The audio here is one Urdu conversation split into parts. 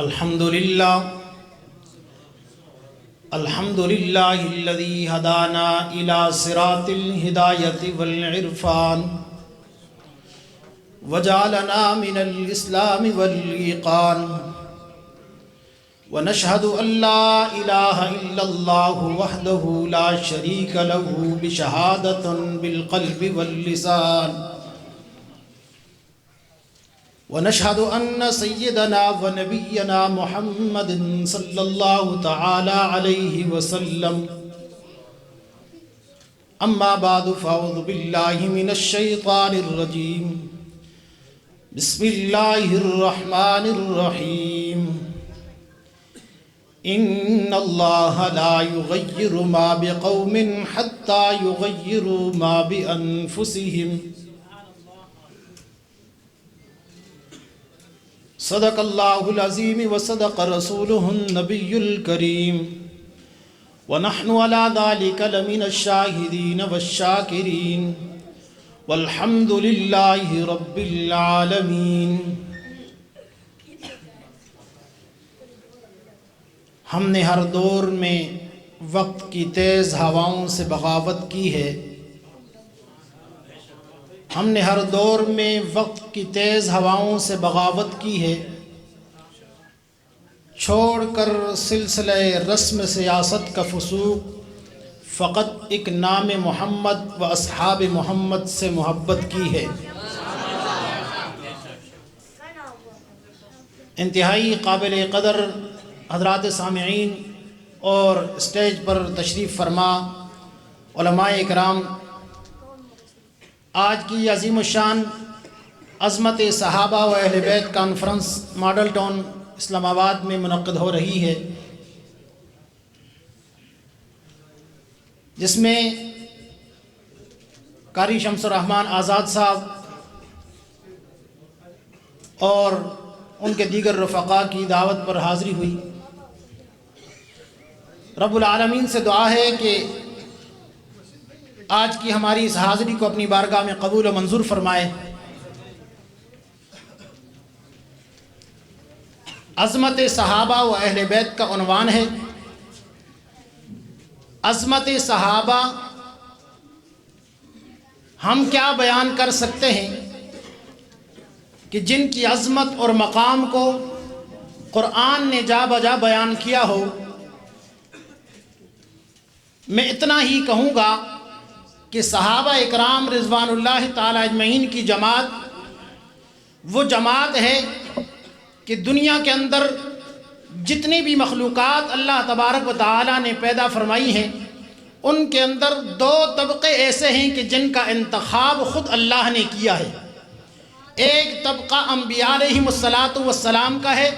الحمد لله الذي هدانا إلى صراط الهداية والعرفان وجعلنا من الإسلام والإيقان ونشهد أن لا إله إلا الله وحده لا شريك له بشهادة بالقلب واللسان ونشهد أن سيدنا ونبينا محمد صلى الله تعالى عليه وسلم أما بعد فأعوذ بالله من الشيطان الرجيم بسم الله الرحمن الرحيم إن الله لا يغير ما بقوم حتى يغيروا ما بأنفسهم صدق اللہ العظیم وصدق رسولہ النبی الکریم ونحن على ذلك لمن الشاہدین والشاکرین والحمد للہ رب العالمین۔ ہم نے ہر دور میں وقت کی تیز ہواؤں سے بغاوت کی ہے، ہم نے ہر دور میں وقت کی تیز ہواؤں سے بغاوت کی ہے، چھوڑ کر سلسلہ رسم سیاست کا فسوق، فقط ایک نام محمد و اصحاب محمد سے محبت کی ہے۔ انتہائی قابل قدر حضرات سامعین اور اسٹیج پر تشریف فرما علماء اکرام، آج کی عظیم الشان عظمت صحابہ و اہل بیت کانفرنس ماڈل ٹاؤن اسلام آباد میں منعقد ہو رہی ہے، جس میں قاری شمس الرحمن آزاد صاحب اور ان کے دیگر رفقا کی دعوت پر حاضری ہوئی۔ رب العالمین سے دعا ہے کہ آج کی ہماری اس حاضری کو اپنی بارگاہ میں قبول و منظور فرمائے۔ عظمت صحابہ و اہل بیت کا عنوان ہے۔ عظمت صحابہ ہم کیا بیان کر سکتے ہیں کہ جن کی عظمت اور مقام کو قرآن نے جا بجا بیان کیا ہو۔ میں اتنا ہی کہوں گا کہ صحابہ اکرام رضوان اللہ تعالی اجمعین کی جماعت وہ جماعت ہے کہ دنیا کے اندر جتنی بھی مخلوقات اللہ تبارک و تعالی نے پیدا فرمائی ہیں، ان کے اندر دو طبقے ایسے ہیں کہ جن کا انتخاب خود اللہ نے کیا ہے۔ ایک طبقہ انبیاء علیہم السلام کا ہے،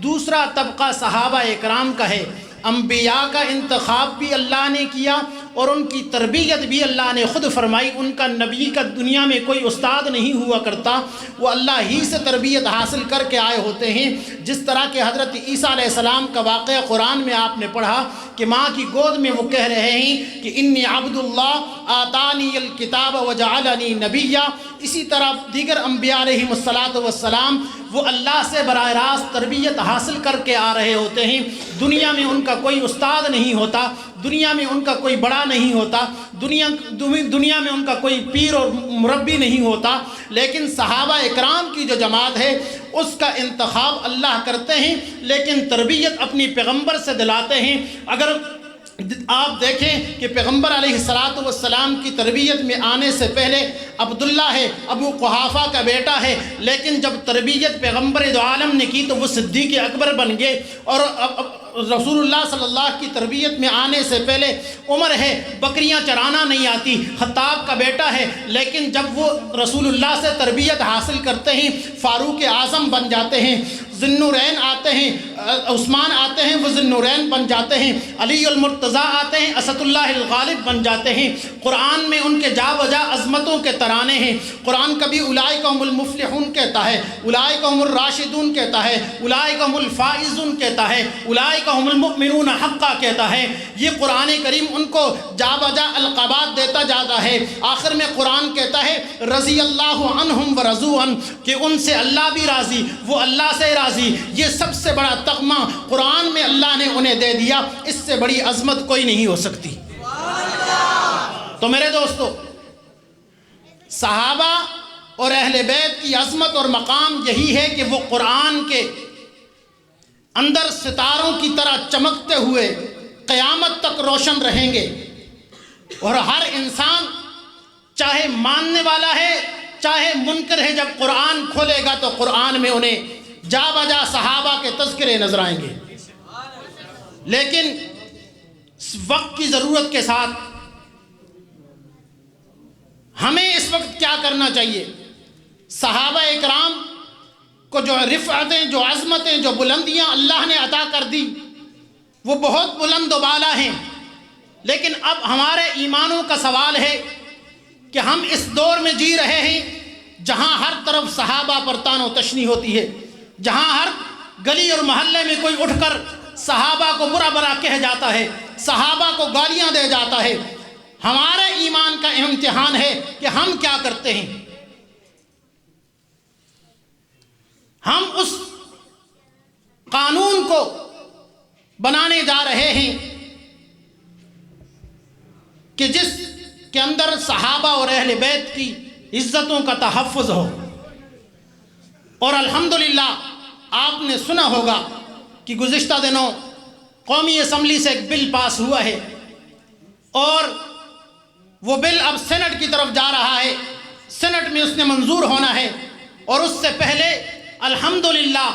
دوسرا طبقہ صحابہ اکرام کا ہے۔ انبیاء کا انتخاب بھی اللہ نے کیا اور ان کی تربیت بھی اللہ نے خود فرمائی۔ ان کا نبی کا دنیا میں کوئی استاد نہیں ہوا کرتا، وہ اللہ ہی سے تربیت حاصل کر کے آئے ہوتے ہیں۔ جس طرح کہ حضرت عیسیٰ علیہ السلام کا واقعہ قرآن میں آپ نے پڑھا کہ ماں کی گود میں وہ کہہ رہے ہیں کہ انی عبد اللہ آتانی الکتاب وجعلنی نبیا۔ اسی طرح دیگر انبیاء علیہم السلام وہ اللہ سے براہ راست تربیت حاصل کر کے آ رہے ہوتے ہیں۔ دنیا میں ان کا کوئی استاد نہیں ہوتا، دنیا میں ان کا کوئی بڑا نہیں ہوتا، دنیا میں ان کا کوئی پیر اور مربی نہیں ہوتا، لیکن صحابہ اکرام کی جو جماعت ہے اس کا انتخاب اللہ کرتے ہیں، لیکن تربیت اپنی پیغمبر سے دلاتے ہیں۔ اگر آپ دیکھیں کہ پیغمبر علیہ السلام کی تربیت میں آنے سے پہلے عبداللہ ہے، ابو قحافہ کا بیٹا ہے، لیکن جب تربیت پیغمبر دو عالم نے کی تو وہ صدیق اکبر بن گئے۔ اور رسول اللہ صلی اللہ کی تربیت میں آنے سے پہلے عمر ہے، بکریاں چرانا نہیں آتی، خطاب کا بیٹا ہے، لیکن جب وہ رسول اللہ سے تربیت حاصل کرتے ہیں فاروق اعظم بن جاتے ہیں۔ ذی النورین آتے ہیں، عثمان آتے ہیں، وہ ذی النورین بن جاتے ہیں۔ علی المرتضیٰ آتے ہیں، اسد اللہ الغالب بن جاتے ہیں۔ قرآن میں ان کے جا بجا عظمتوں کے ترانے ہیں۔ قرآن کبھی اولئک هم المفلحون کہتا ہے، اولئک هم الراشدون کہتا ہے، اولئک هم الفائزون کہتا ہے، اولئک هم المؤمنون حقا کہتا ہے۔ یہ قرآن کریم ان کو جا بجا القابات دیتا جاتا ہے۔ آخر میں قرآن کہتا ہے رضی اللہ عنہم ورضوا عنہ، کہ ان سے اللہ بھی راضی، وہ اللہ سے راضی۔ یہ سب سے بڑا تغمہ قرآن میں اللہ نے انہیں دے دیا، اس سے بڑی عظمت کوئی نہیں ہو سکتی۔ تو میرے دوستو، صحابہ اور اہل بیت کی عظمت اور مقام یہی ہے کہ وہ قرآن کے اندر ستاروں کی طرح چمکتے ہوئے قیامت تک روشن رہیں گے، اور ہر انسان چاہے ماننے والا ہے چاہے منکر ہے، جب قرآن کھولے گا تو قرآن میں انہیں جا بجا صحابہ کے تذکرے نظر آئیں گے۔ لیکن وقت کی ضرورت کے ساتھ ہمیں اس وقت کیا کرنا چاہیے؟ صحابہ اکرام کو جو رفعتیں، جو عظمتیں، جو بلندیاں اللہ نے عطا کر دی وہ بہت بلند و بالا ہیں، لیکن اب ہمارے ایمانوں کا سوال ہے کہ ہم اس دور میں جی رہے ہیں جہاں ہر طرف صحابہ پر طعن و تشنیع ہوتی ہے، جہاں ہر گلی اور محلے میں کوئی اٹھ کر صحابہ کو برا برا کہہ جاتا ہے، صحابہ کو گالیاں دے جاتا ہے۔ ہمارے ایمان کا امتحان ہے کہ ہم کیا کرتے ہیں۔ ہم اس قانون کو بنانے جا رہے ہیں کہ جس کے اندر صحابہ اور اہل بیت کی عزتوں کا تحفظ ہو، اور الحمدللہ آپ نے سنا ہوگا کہ گزشتہ دنوں قومی اسمبلی سے ایک بل پاس ہوا ہے، اور وہ بل اب سینٹ کی طرف جا رہا ہے، سینٹ میں اس نے منظور ہونا ہے، اور اس سے پہلے الحمدللہ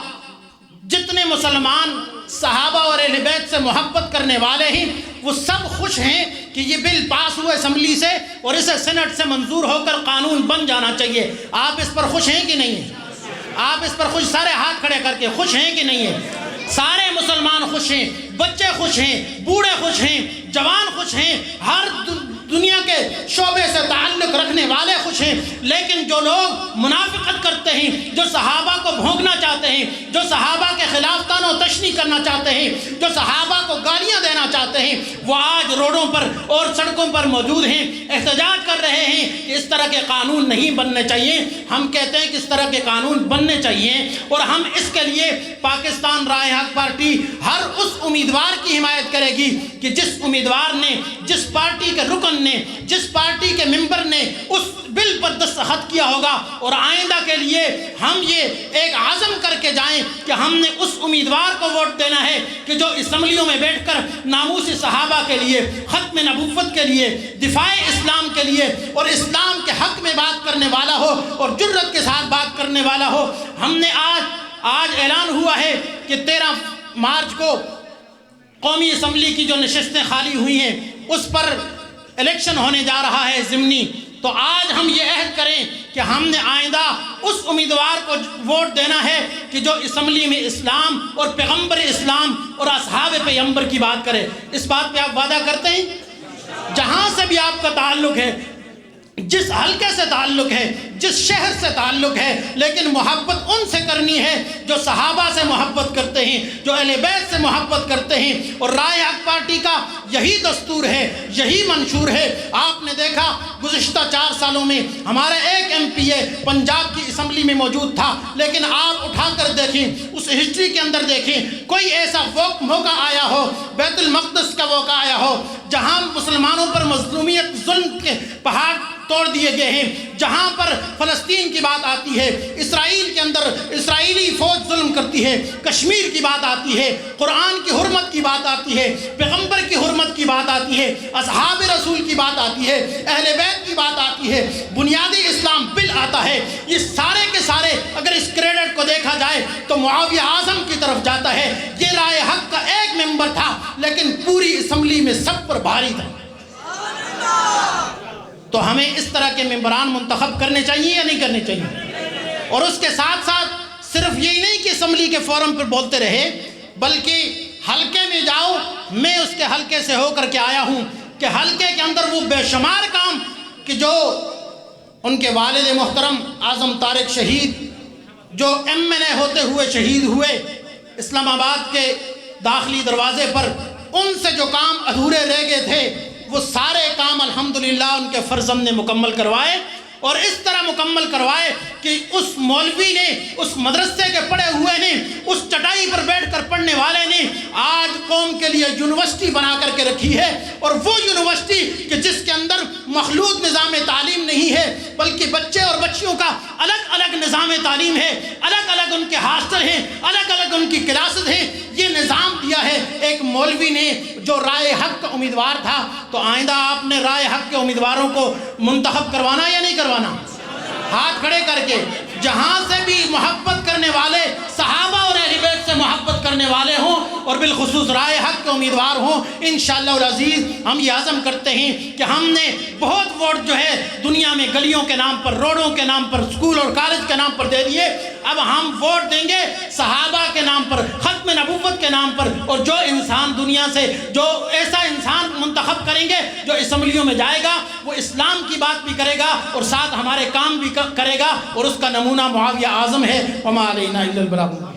جتنے مسلمان صحابہ اور اہل بیت سے محبت کرنے والے ہیں وہ سب خوش ہیں کہ یہ بل پاس ہوا اسمبلی سے اور اسے سینٹ سے منظور ہو کر قانون بن جانا چاہیے۔ آپ اس پر خوش ہیں کہ نہیں ہیں؟ آپ اس پر خوش؟ سارے ہاتھ کھڑے کر کے خوش ہیں کہ نہیں ہیں؟ سارے مسلمان خوش ہیں، بچے خوش ہیں، بوڑھے خوش ہیں، جوان خوش ہیں، ہر دنیا کے شعبے سے تعلق رکھنے والے خوش ہیں۔ لیکن جو لوگ منافقت کرتے ہیں، جو صحابہ کو بھونکنا چاہتے ہیں، جو صحابہ کے خلاف طعن و تشنیع کرنا چاہتے ہیں، جو صحابہ کو گالیاں دینا چاہتے ہیں، وہ آج روڈوں پر اور سڑکوں پر موجود ہیں، احتجاج کر رہے ہیں کہ اس طرح کے قانون نہیں بننے چاہیے۔ ہم کہتے ہیں کہ اس طرح کے قانون بننے چاہیے، اور ہم اس کے لیے پاکستان رائے حق پارٹی ہر اس امیدوار کی حمایت کرے گی کہ جس امیدوار نے، جس پارٹی کے رکن نے، جس پارٹی کے ممبر نے اس بل پر دستخط کیا ہوگا، اور آئندہ کے لیے ہم یہ ایک عزم کر کے جائیں کہ ہم نے اس امیدوار کو ووٹ دینا ہے کہ جو اسمبلیوں میں بیٹھ کر ناموس صحابہ کے لیے، ختم نبوت کے لیے، دفاع اسلام کے لیے اور اسلام کے حق میں بات کرنے والا ہو اور جرأت کے ساتھ بات کرنے والا ہو۔ ہم نے آج اعلان ہوا ہے کہ 13 مارچ کو قومی اسمبلی کی جو نشستیں خالی ہوئی ہیں اس پر الیکشن ہونے جا رہا ہے ضمنی، تو آج ہم یہ عہد کریں کہ ہم نے آئندہ اس امیدوار کو ووٹ دینا ہے کہ جو اسمبلی میں اسلام اور پیغمبر اسلام اور اصحاب پیغمبر کی بات کرے۔ اس بات پہ آپ وعدہ کرتے ہیں؟ جہاں سے بھی آپ کا تعلق ہے، جس حلقے سے تعلق ہے، جس شہر سے تعلق ہے، لیکن محبت ان سے کرنی ہے جو صحابہ سے محبت کرتے ہیں، جو اہل بیت سے محبت کرتے ہیں، اور رائے حق پارٹی کا یہی دستور ہے، یہی منشور ہے۔ آپ نے دیکھا گزشتہ 4 سالوں میں ہمارا ایک MP پنجاب کی اسمبلی میں موجود تھا، لیکن آپ اٹھا کر دیکھیں، اس ہسٹری کے اندر دیکھیں، کوئی ایسا موقع آیا ہو، بیت المقدس کا موقع آیا ہو جہاں مسلمانوں پر مظلومیت، ظلم کے پہاڑ توڑ دیے گئے ہیں، جہاں پر فلسطین کی بات آتی ہے، اسرائیل کے اندر اسرائیلی فوج ظلم کرتی ہے، کشمیر کی بات آتی ہے، قرآن کی حرمت کی بات آتی ہے، پیغمبر کی حرمت کی بات آتی ہے، اصحاب رسول کی بات آتی ہے، اہل بیت کی بات آتی ہے، بنیادی اسلام بل آتا ہے، یہ سارے کے سارے اگر اس کریڈٹ کو دیکھا جائے تو معاویہ اعظم کی طرف جاتا ہے۔ یہ رائے حق کا ایک ممبر تھا لیکن پوری اسمبلی میں سب پر بھاری تھا۔ تو ہمیں اس طرح کے ممبران منتخب کرنے چاہیے یا نہیں کرنے چاہیے؟ اور اس کے ساتھ ساتھ صرف یہی نہیں کہ اسمبلی کے فورم پر بولتے رہے، بلکہ حلقے میں جاؤ۔ میں اس کے حلقے سے ہو کر کے آیا ہوں کہ حلقے کے اندر وہ بے شمار کام کہ جو ان کے والد محترم اعظم طارق شہید جو MNA ہوتے ہوئے شہید ہوئے اسلام آباد کے داخلی دروازے پر، ان سے جو کام ادھورے رہ گئے تھے وہ سارے کام الحمدللہ ان کے فرزند نے مکمل کروائے، اور اس طرح مکمل کروائے کہ اس مولوی نے، اس مدرسے کے پڑھے ہوئے نے، اس چٹائی پر بیٹھ کر پڑھنے لیے یونیورسٹی بنا کر کے رکھی ہے، اور وہ یونیورسٹی کہ جس کے اندر مخلوط نظام تعلیم نہیں ہے بلکہ بچے اور بچیوں کا الگ الگ نظام تعلیم ہے، الگ الگ ان کے ہاسٹل ہیں، الگ الگ ان کی کلاسز ہیں، یہ نظام دیا ہے ایک مولوی نے جو رائے حق کا امیدوار تھا۔ تو آئندہ آپ نے رائے حق کے امیدواروں کو منتخب کروانا یا نہیں کروانا؟ ہاتھ کھڑے کر کے جہاں سے بھی محبت کرنے والے صحابہ اور اہل بیت سے محبت کرنے والے ہوں اور بالخصوص رائے حق کے امیدوار ہوں، انشاءاللہ العزیز ہم یہ عزم کرتے ہیں کہ ہم نے بہت ووٹ جو ہے دنیا میں گلیوں کے نام پر، روڈوں کے نام پر، اسکول اور کالج کے نام پر دے دیے، اب ہم ووٹ دیں گے صحابہ کے نام پر، ختم نبوت کے نام پر، اور جو انسان دنیا سے جو ایسا انسان منتخب کریں گے جو اسمبلیوں میں جائے گا وہ اسلام کی بات بھی کرے گا اور ساتھ ہمارے کام بھی کرے گا، اور اس کا نمونہ معاویہ اعظم ہے۔ وما علینا الا البلاغ۔